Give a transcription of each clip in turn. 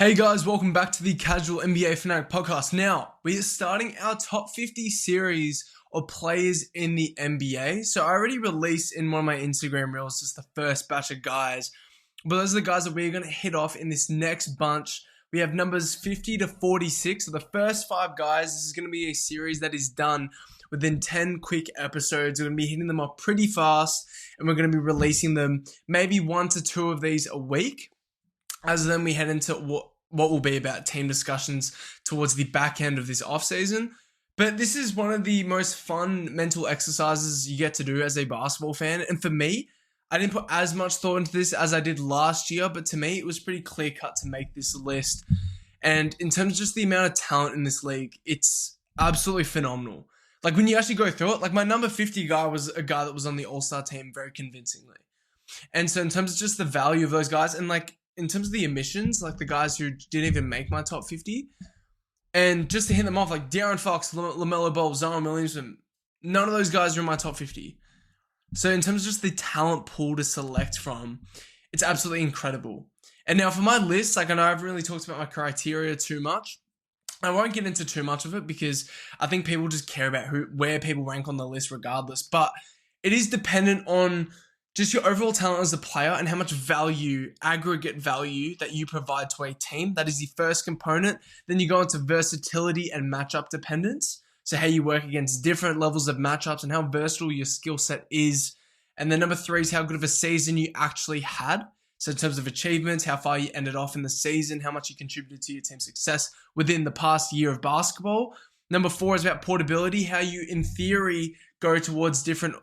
Hey guys, welcome back to the Casual NBA Fanatic podcast. Now, we are starting our top 50 series of players in the NBA. So I already released in one of my Instagram reels just the first batch of guys. But those are the guys that we're going to hit off in this next bunch. We have numbers 50 to 46. So the first 5 guys, this is going to be a series that is done within 10 quick episodes. We're going to be hitting them up pretty fast. And we're going to be releasing them maybe 1 to 2 of these a week. As then we head into what will be about team discussions towards the back end of this offseason. But this is one of the most fun mental exercises you get to do as a basketball fan. And for me, I didn't put as much thought into this as I did last year, but to me, it was pretty clear cut to make this list. And in terms of just the amount of talent in this league, it's absolutely phenomenal. Like when you actually go through it, like my number 50 guy was a guy that was on the All-Star team very convincingly. And so in terms of just the value of those guys, and like in terms of the emissions, like the guys who didn't even make my top 50, and just to hit them off, like De'Aaron Fox, LaMelo Ball, Zion Williamson, none of those guys are in my top 50. So in terms of just the talent pool to select from, it's absolutely incredible. And now for my list, like I know I haven't really talked about my criteria too much. I won't get into too much of it because I think people just care about where people rank on the list regardless. But it is dependent on just your overall talent as a player and how much value, aggregate value that you provide to a team. That is the first component. Then you go into versatility and matchup dependence. So how you work against different levels of matchups and how versatile your skill set is. And then number 3 is how good of a season you actually had. So in terms of achievements, how far you ended off in the season, how much you contributed to your team's success within the past year of basketball. Number 4 is about portability, how you in theory go towards different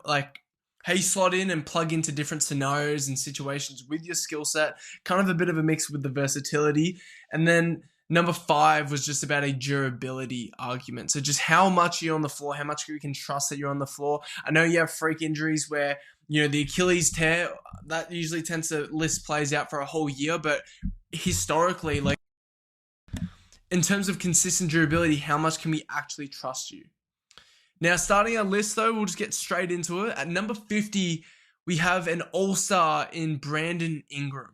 how you slot in and plug into different scenarios and situations with your skill set, kind of a bit of a mix with the versatility. And then number 5 was just about a durability argument. So just how much you're on the floor, how much you can trust that you're on the floor. I know you have freak injuries where, the Achilles tear, that usually tends to list plays out for a whole year, but historically, in terms of consistent durability, how much can we actually trust you? Now, starting our list, though, we'll just get straight into it. At number 50, we have an all-star in Brandon Ingram.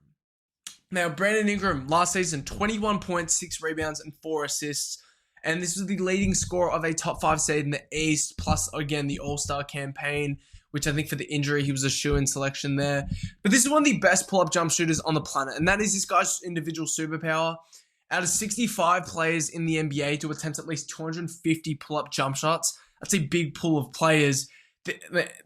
Now, Brandon Ingram, last season, 21 points, 6 rebounds, and 4 assists. And this was the leading scorer of a top 5 seed in the East, plus, again, the all-star campaign, which I think for the injury, he was a shoo-in selection there. But this is one of the best pull-up jump shooters on the planet, and that is this guy's individual superpower. Out of 65 players in the NBA to attempt at least 250 pull-up jump shots, that's a big pool of players.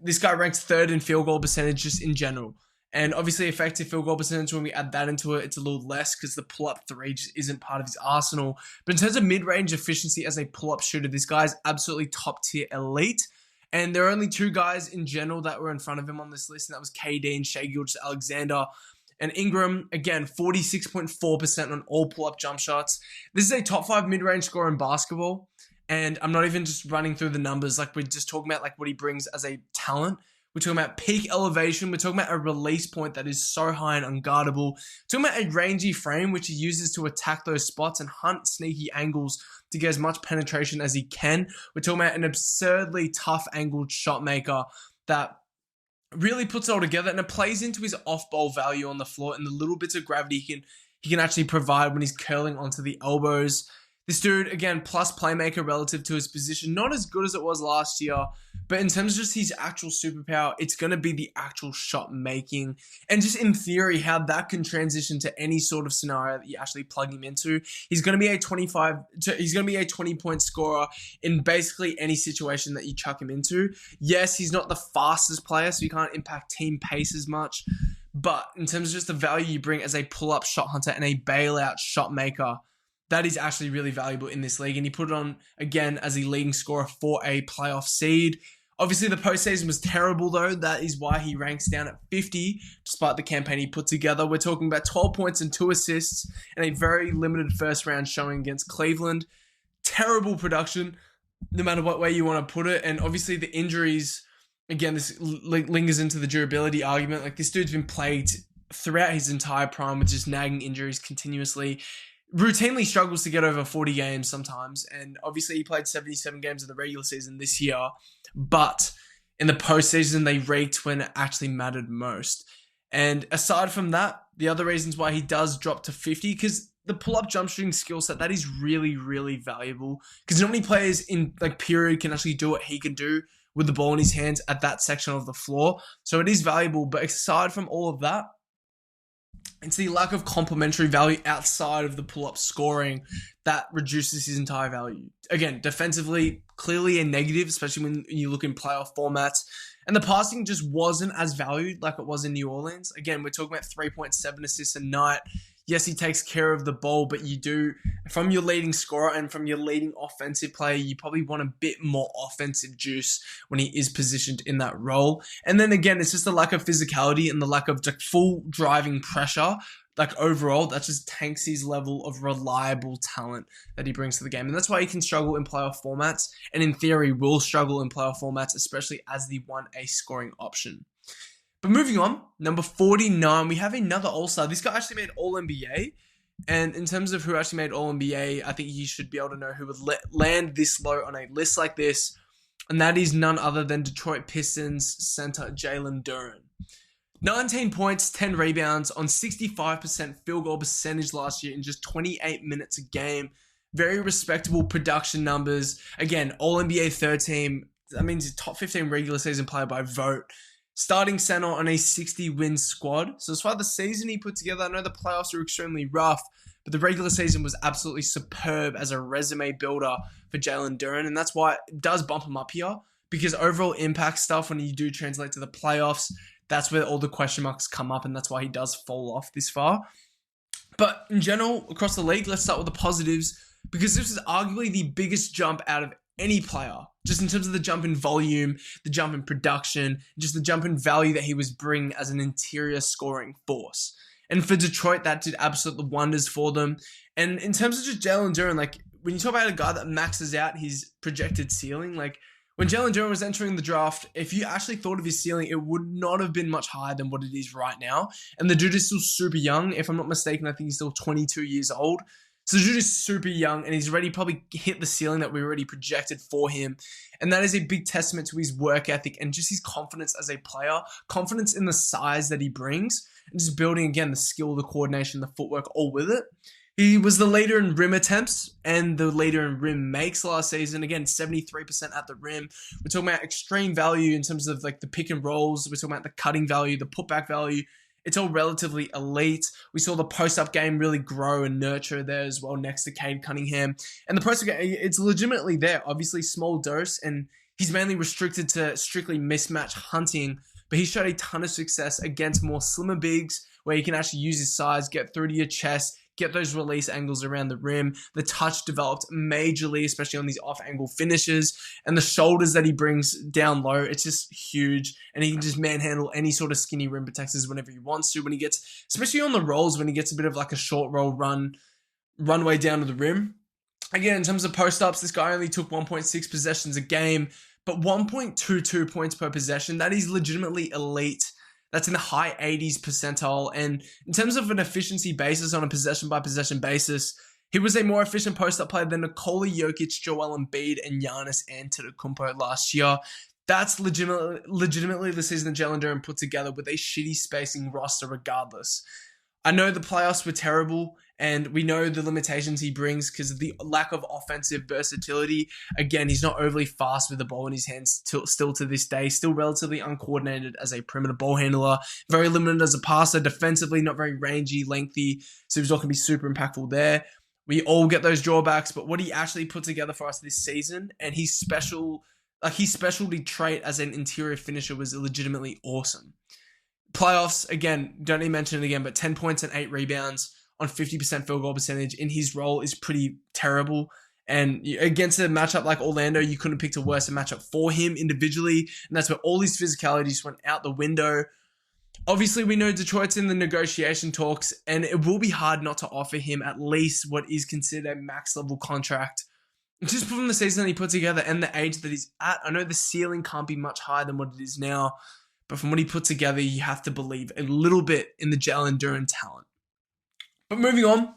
This guy ranks 3rd in field goal percentage just in general. And obviously effective field goal percentage, when we add that into it, it's a little less because the pull-up 3 just isn't part of his arsenal. But in terms of mid-range efficiency as a pull-up shooter, this guy is absolutely top-tier elite. And there are only 2 guys in general that were in front of him on this list, and that was KD and Shai Gilgeous-Alexander. And Ingram, again, 46.4% on all pull-up jump shots. This is a top 5 mid-range scorer in basketball. And I'm not even just running through the numbers. We're just talking about what he brings as a talent. We're talking about peak elevation. We're talking about a release point that is so high and unguardable. We're talking about a rangy frame, which he uses to attack those spots and hunt sneaky angles to get as much penetration as he can. We're talking about an absurdly tough angled shot maker that really puts it all together, and it plays into his off-ball value on the floor and the little bits of gravity he can actually provide when he's curling onto the elbows. This dude, again, plus playmaker relative to his position. Not as good as it was last year, but in terms of just his actual superpower, it's going to be the actual shot making. And just in theory, how that can transition to any sort of scenario that you actually plug him into. He's going to be a 20-point scorer in basically any situation that you chuck him into. Yes, he's not the fastest player, so he can't impact team pace as much. But in terms of just the value you bring as a pull-up shot hunter and a bailout shot maker, that is actually really valuable in this league. And he put it on, again, as a leading scorer for a playoff seed. Obviously, the postseason was terrible, though. That is why he ranks down at 50, despite the campaign he put together. We're talking about 12 points and 2 assists and a very limited first-round showing against Cleveland. Terrible production, no matter what way you want to put it. And obviously, the injuries, again, this lingers into the durability argument. This dude's been plagued throughout his entire prime with just nagging injuries continuously. Routinely struggles to get over 40 games sometimes, and obviously he played 77 games in the regular season this year, but in the postseason they raked when it actually mattered most. And aside from that, the other reasons why he does drop to 50, because the pull-up jump shooting skill set, that is really, really valuable because not many players in like period can actually do what he can do with the ball in his hands at that section of the floor. So it is valuable. But aside from all of that, it's the lack of complementary value outside of the pull-up scoring that reduces his entire value. Again, defensively, clearly a negative, especially when you look in playoff formats. And the passing just wasn't as valued like it was in New Orleans. Again, we're talking about 3.7 assists a night. Yes, he takes care of the ball, but you do, from your leading scorer and from your leading offensive player, you probably want a bit more offensive juice when he is positioned in that role. And then again, it's just the lack of physicality and the lack of like full driving pressure. Like overall, that just tanks his level of reliable talent that he brings to the game. And that's why he can struggle in playoff formats. And in theory, will struggle in playoff formats, especially as the 1A scoring option. But moving on, number 49, we have another All-Star. This guy actually made All-NBA. And in terms of who actually made All-NBA, I think you should be able to know who would land this low on a list like this. And that is none other than Detroit Pistons center Jalen Duren. 19 points, 10 rebounds on 65% field goal percentage last year in just 28 minutes a game. Very respectable production numbers. Again, All-NBA third team. That means he's top 15 regular season player by vote. Starting center on a 60-win squad. So as far as the season he put together, I know the playoffs were extremely rough, but the regular season was absolutely superb as a resume builder for Jalen Duren. And that's why it does bump him up here, because overall impact stuff, when you do translate to the playoffs, that's where all the question marks come up, and that's why he does fall off this far. But in general, across the league, let's start with the positives, because this is arguably the biggest jump out of any player, just in terms of the jump in volume, the jump in production, just the jump in value that he was bringing as an interior scoring force. And for Detroit, that did absolute wonders for them. And in terms of just Jalen Duren, like when you talk about a guy that maxes out his projected ceiling, like when Jalen Duren was entering the draft, if you actually thought of his ceiling, it would not have been much higher than what it is right now. And the dude is still super young. If I'm not mistaken, I think he's still 22 years old. So the dude is super young, and he's already probably hit the ceiling that we already projected for him. And that is a big testament to his work ethic and just his confidence as a player, confidence in the size that he brings, and just building, again, the skill, the coordination, the footwork, all with it. He was the leader in rim attempts and the leader in rim makes last season. Again, 73% at the rim. We're talking about extreme value in terms of like the pick and rolls. We're talking about the cutting value, the putback value. It's all relatively elite. We saw the post-up game really grow and nurture there as well next to Cade Cunningham. And the post-up game, it's legitimately there. Obviously, small dose, and he's mainly restricted to strictly mismatch hunting. But he showed a ton of success against more slimmer bigs where he can actually use his size, get through to your chest, get those release angles around the rim. The touch developed majorly, especially on these off-angle finishes. And the shoulders that he brings down low, it's just huge. And he can just manhandle any sort of skinny rim protectors whenever he wants to. When he gets, especially on the rolls, when he gets a bit of like a short roll runway down to the rim. Again, in terms of post-ups, this guy only took 1.6 possessions a game, but 1.22 points per possession. That is legitimately elite. That's in the high 80s percentile. And in terms of an efficiency basis on a possession-by-possession basis, he was a more efficient post-up player than Nikola Jokic, Joel Embiid, and Giannis Antetokounmpo last year. That's legitimately the season that Jalen Duren put together with a shitty spacing roster regardless. I know the playoffs were terrible, and we know the limitations he brings because of the lack of offensive versatility. Again, he's not overly fast with the ball in his hands still to this day. Still relatively uncoordinated as a perimeter ball handler. Very limited as a passer. Defensively, not very rangy, lengthy. So he's not going to be super impactful there. We all get those drawbacks, but what he actually put together for us this season, and his specialty trait as an interior finisher was legitimately awesome. Playoffs, again, don't even mention it again, but 10 points and 8 rebounds on 50% field goal percentage in his role is pretty terrible. And against a matchup like Orlando, you couldn't have picked a worse matchup for him individually. And that's where all his physicality just went out the window. Obviously, we know Detroit's in the negotiation talks, and it will be hard not to offer him at least what is considered a max level contract. Just from the season that he put together and the age that he's at, I know the ceiling can't be much higher than what it is now. But from what he put together, you have to believe a little bit in the Jalen Duren talent. But moving on,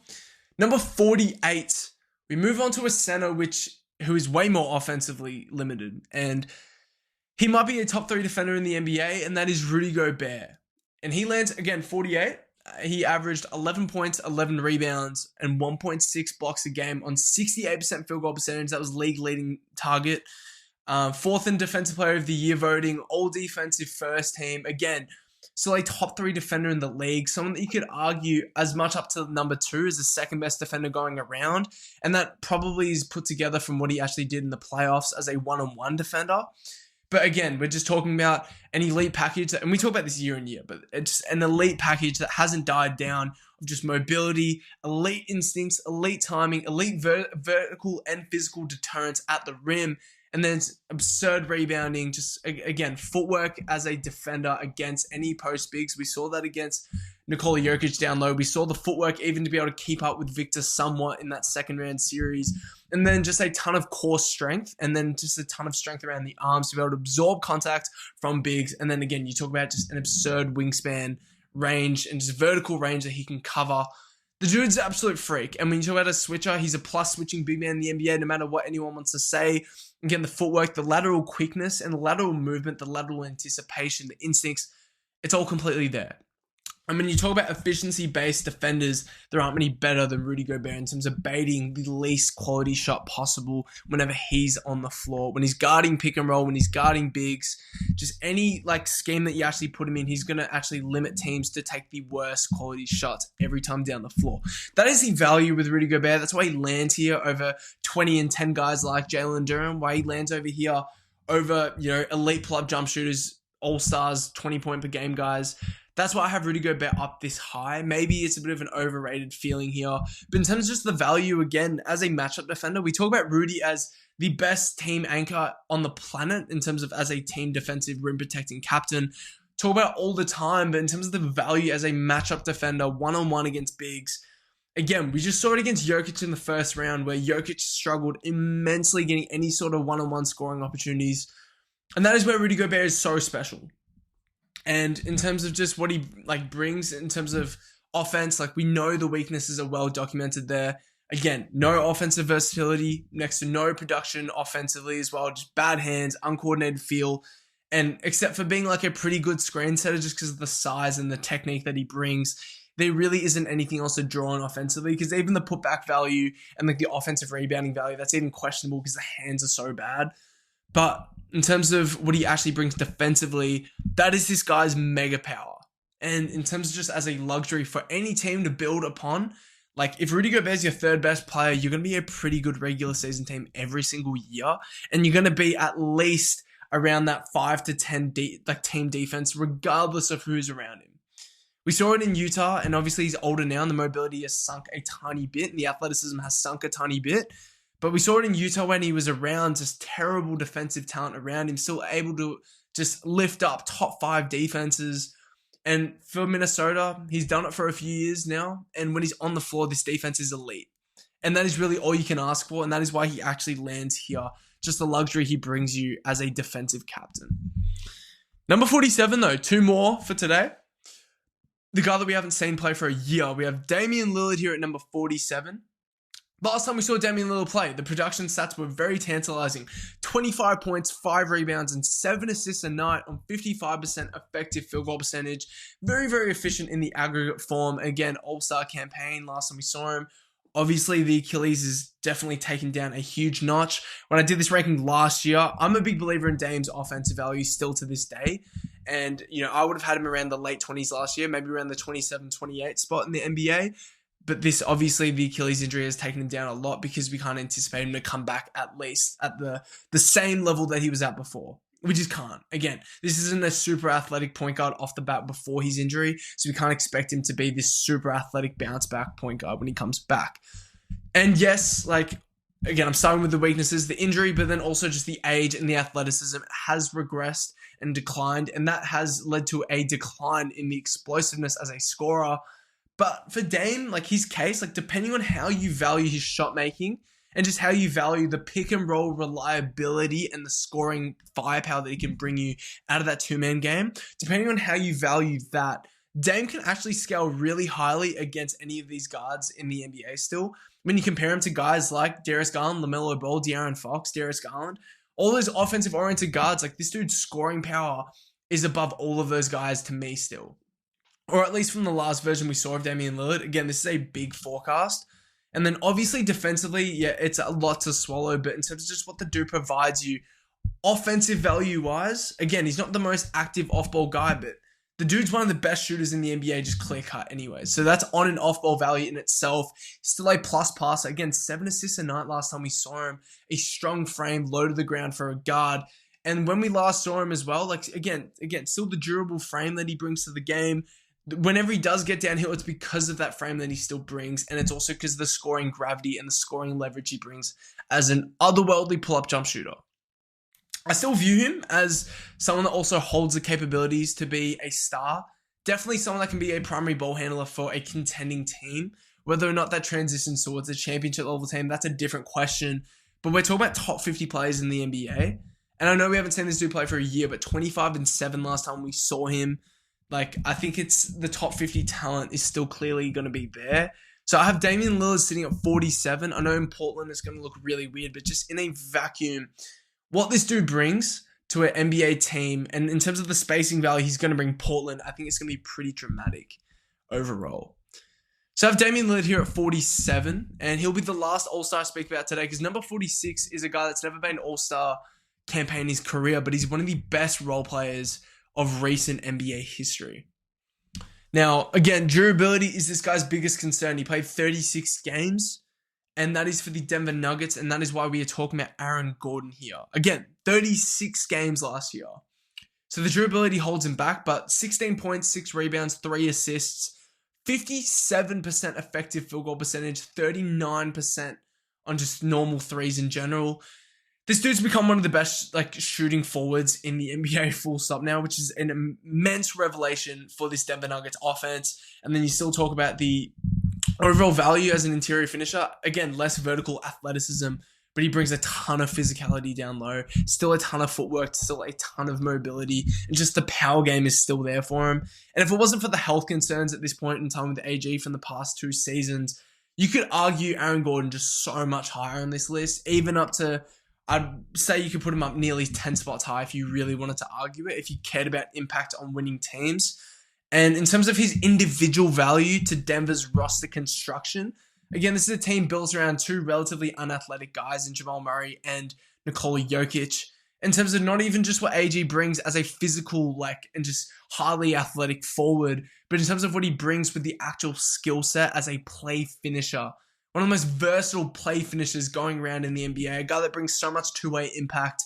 number 48, we move on to a center who is way more offensively limited. And he might be a top 3 defender in the NBA, and that is Rudy Gobert. And he lands, again, 48. he averaged 11 points, 11 rebounds, and 1.6 blocks a game on 68% field goal percentage. That was league leading target. Fourth in defensive player of the year voting, all defensive first team. Again, still a top 3 defender in the league. Someone that you could argue as much up to number 2 as the second best defender going around. And that probably is put together from what he actually did in the playoffs as a one-on-one defender. But again, we're just talking about an elite package, and we talk about this year in year, but it's an elite package that hasn't died down of just mobility, elite instincts, elite timing, elite vertical and physical deterrence at the rim, and then it's absurd rebounding, just, again, footwork as a defender against any post bigs. We saw that against Nikola Jokic down low. We saw the footwork even to be able to keep up with Victor somewhat in that second round series. And then just a ton of core strength, and then just a ton of strength around the arms to be able to absorb contact from bigs. And then again, you talk about just an absurd wingspan range and just vertical range that he can cover. The dude's an absolute freak. And when you talk about a switcher, he's a plus switching big man in the NBA, no matter what anyone wants to say. Again, the footwork, the lateral quickness, and the lateral movement, the lateral anticipation, the instincts, it's all completely there. And when you talk about efficiency-based defenders, there aren't many better than Rudy Gobert in terms of baiting the least quality shot possible whenever he's on the floor. When he's guarding pick and roll, when he's guarding bigs, just any scheme that you actually put him in, he's going to actually limit teams to take the worst quality shots every time down the floor. That is the value with Rudy Gobert. That's why he lands here over 20 and 10 guys like Jalen Duren, why he lands over here over, elite pull-up jump shooters, all-stars, 20-point per game guys. That's why I have Rudy Gobert up this high. Maybe it's a bit of an overrated feeling here. But in terms of just the value, again, as a matchup defender, we talk about Rudy as the best team anchor on the planet in terms of as a team defensive rim protecting captain. Talk about it all the time, but in terms of the value as a matchup defender, one-on-one against bigs, again, we just saw it against Jokic in the first round where Jokic struggled immensely getting any sort of one-on-one scoring opportunities. And that is where Rudy Gobert is so special. And in terms of just what he brings in terms of offense, we know the weaknesses are well documented there. Again, no offensive versatility, next to no production offensively as well. Just bad hands, uncoordinated feel. And except for being a pretty good screen setter just because of the size and the technique that he brings, there really isn't anything else to draw on offensively, because even the putback value and the offensive rebounding value, that's even questionable because the hands are so bad. But in terms of what he actually brings defensively, that is this guy's mega power. And in terms of just as a luxury for any team to build upon, if Rudy Gobert is your third best player, you're going to be a pretty good regular season team every single year. And you're going to be at least around that 5 to 10 team defense, regardless of who's around him. We saw it in Utah, and obviously he's older now, and the mobility has sunk a tiny bit, and the athleticism has sunk a tiny bit. But we saw it in Utah when he was around just terrible defensive talent around him, still able to just lift up top 5 defenses. And for Minnesota, he's done it for a few years now. And when he's on the floor, this defense is elite. And that is really all you can ask for. And that is why he actually lands here. Just the luxury he brings you as a defensive captain. Number 47, though, 2 more for today. The guy that we haven't seen play for a year. We have Damian Lillard here at number 47. Last time we saw Damian Lillard play, the production stats were very tantalizing. 25 points, 5 rebounds, and 7 assists a night on 55% effective field goal percentage. Very, very efficient in the aggregate form. Again, all-star campaign last time we saw him. Obviously, the Achilles is definitely taken down a huge notch. When I did this ranking last year, I'm a big believer in Dame's offensive value still to this day. And, I would have had him around the late 20s last year, maybe around the 27, 28 spot in the NBA. But this, obviously, the Achilles injury has taken him down a lot because we can't anticipate him to come back at least at the same level that he was at before. We just can't. Again, this isn't a super athletic point guard off the bat before his injury, so we can't expect him to be this super athletic bounce back point guard when he comes back. And yes, again, I'm starting with the weaknesses, the injury, but then also just the age and the athleticism has regressed and declined, and that has led to a decline in the explosiveness as a scorer. But for Dame, his case, depending on how you value his shot making and just how you value the pick and roll reliability and the scoring firepower that he can bring you out of that 2-man game, depending on how you value that, Dame can actually scale really highly against any of these guards in the NBA still. When you compare him to guys like Darius Garland, LaMelo Ball, De'Aaron Fox, Darius Garland, all those offensive-oriented guards, this dude's scoring power is above all of those guys to me still. or at least from the last version we saw of Damian Lillard. Again, this is a big forecast. And then obviously defensively, yeah, it's a lot to swallow, but in terms of just what the dude provides you, offensive value-wise, again, he's not the most active off-ball guy, but the dude's one of the best shooters in the NBA, just clear-cut anyway. So that's on and off-ball value in itself. Still a plus passer. Again, 7 assists a night last time we saw him. A strong frame, low to the ground for a guard. And when we last saw him as well, like, again, still the durable frame that he brings to the game. Whenever he does get downhill, it's because of that frame that he still brings, and it's also because of the scoring gravity and the scoring leverage he brings as an otherworldly pull-up jump shooter. I still view him as someone that also holds the capabilities to be a star. Definitely someone that can be a primary ball handler for a contending team. Whether or not that transitions towards a championship level team, that's a different question. But we're talking about top 50 players in the NBA. And I know we haven't seen this dude play for a year, but 25-7 last time we saw him. Like, I think it's the top 50 talent is still clearly going to be there. So I have Damian Lillard sitting at 47. I know in Portland it's going to look really weird, but just in a vacuum, what this dude brings to an NBA team, and in terms of the spacing value he's going to bring Portland, I think it's going to be pretty dramatic overall. So I have Damian Lillard here at 47, and he'll be the last All-Star I speak about today, because number 46 is a guy that's never been an All-Star campaign in his career, but he's one of the best role players of recent NBA history. Now, again, durability is this guy's biggest concern. He played 36 games, and that is for the Denver Nuggets, and that is why we are talking about Aaron Gordon here. Again, 36 games last year. So the durability holds him back, but 16 points, 6 rebounds, 3 assists, 57% effective field goal percentage, 39% on just normal threes in general. This dude's become one of the best shooting forwards in the NBA full stop now, which is an immense revelation for this Denver Nuggets offense. And then you still talk about the overall value as an interior finisher. Again, less vertical athleticism, but he brings a ton of physicality down low, still a ton of footwork, still a ton of mobility, and just the power game is still there for him. And if it wasn't for the health concerns at this point in time with AG from the past 2 seasons, you could argue Aaron Gordon just so much higher on this list, even up to, I'd say you could put him up nearly 10 spots high if you really wanted to argue it, if you cared about impact on winning teams. And in terms of his individual value to Denver's roster construction, again, this is a team built around 2 relatively unathletic guys in Jamal Murray and Nikola Jokic. In terms of not even just what AG brings as a physical, and just highly athletic forward, but in terms of what he brings with the actual skill set as a play finisher. One of the most versatile play finishers going around in the NBA. A guy that brings so much two-way impact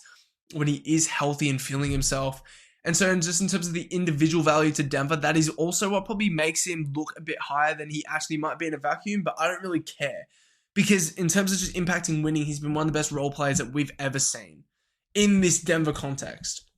when he is healthy and feeling himself. And so just in terms of the individual value to Denver, that is also what probably makes him look a bit higher than he actually might be in a vacuum, but I don't really care. Because in terms of just impacting winning, he's been one of the best role players that we've ever seen in this Denver context.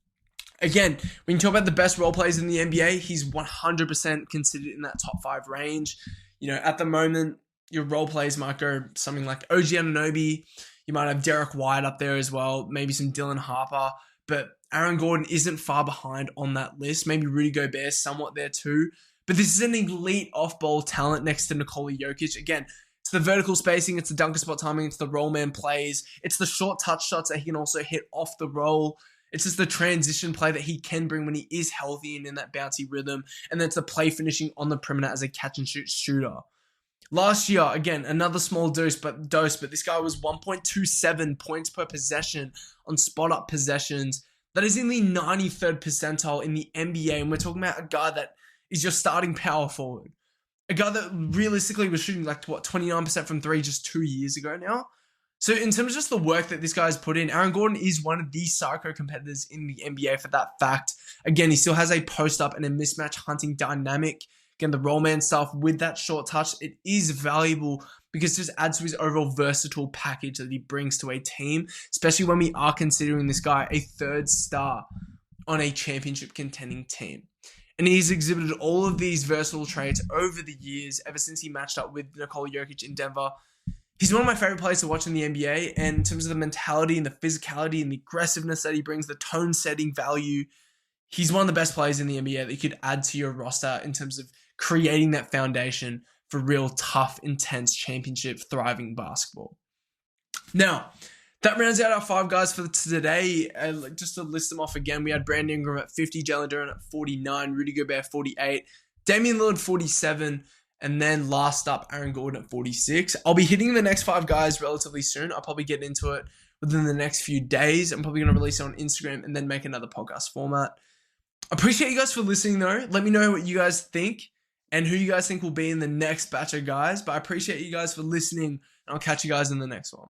Again, when you talk about the best role players in the NBA, he's 100% considered in that top 5 range. You know, at the moment, your role players might go something like OG Anunoby. You might have Derek White up there as well. Maybe some Dylan Harper. But Aaron Gordon isn't far behind on that list. Maybe Rudy Gobert somewhat there too. But this is an elite off-ball talent next to Nikola Jokic. Again, it's the vertical spacing. It's the dunker spot timing. It's the roll man plays. It's the short touch shots that he can also hit off the roll. It's just the transition play that he can bring when he is healthy and in that bouncy rhythm. And then it's the play finishing on the perimeter as a catch-and-shoot shooter. Last year, again, another small dose, but this guy was 1.27 points per possession on spot-up possessions. That is in the 93rd percentile in the NBA, and we're talking about a guy that is your starting power forward. A guy that realistically was shooting 29% from 3 just 2 years ago now. So in terms of just the work that this guy's put in, Aaron Gordon is one of the psycho competitors in the NBA for that fact. Again, he still has a post-up and a mismatch hunting dynamic. Again, the roll man stuff with that short touch, it is valuable because it just adds to his overall versatile package that he brings to a team, especially when we are considering this guy a 3rd star on a championship contending team. And he's exhibited all of these versatile traits over the years, ever since he matched up with Nikola Jokic in Denver. He's one of my favorite players to watch in the NBA, and in terms of the mentality and the physicality and the aggressiveness that he brings, the tone-setting value, he's one of the best players in the NBA that you could add to your roster in terms of creating that foundation for real tough, intense championship thriving basketball. Now, that rounds out our 5 guys for today. Just to list them off again, we had Brandon Ingram at 50, Jalen Duren at 49, Rudy Gobert 48, Damian Lillard 47, and then last up, Aaron Gordon at 46. I'll be hitting the next 5 guys relatively soon. I'll probably get into it within the next few days. I'm probably going to release it on Instagram and then make another podcast format. Appreciate you guys for listening though. Let me know what you guys think and who you guys think will be in the next batch of guys. But I appreciate you guys for listening, and I'll catch you guys in the next one.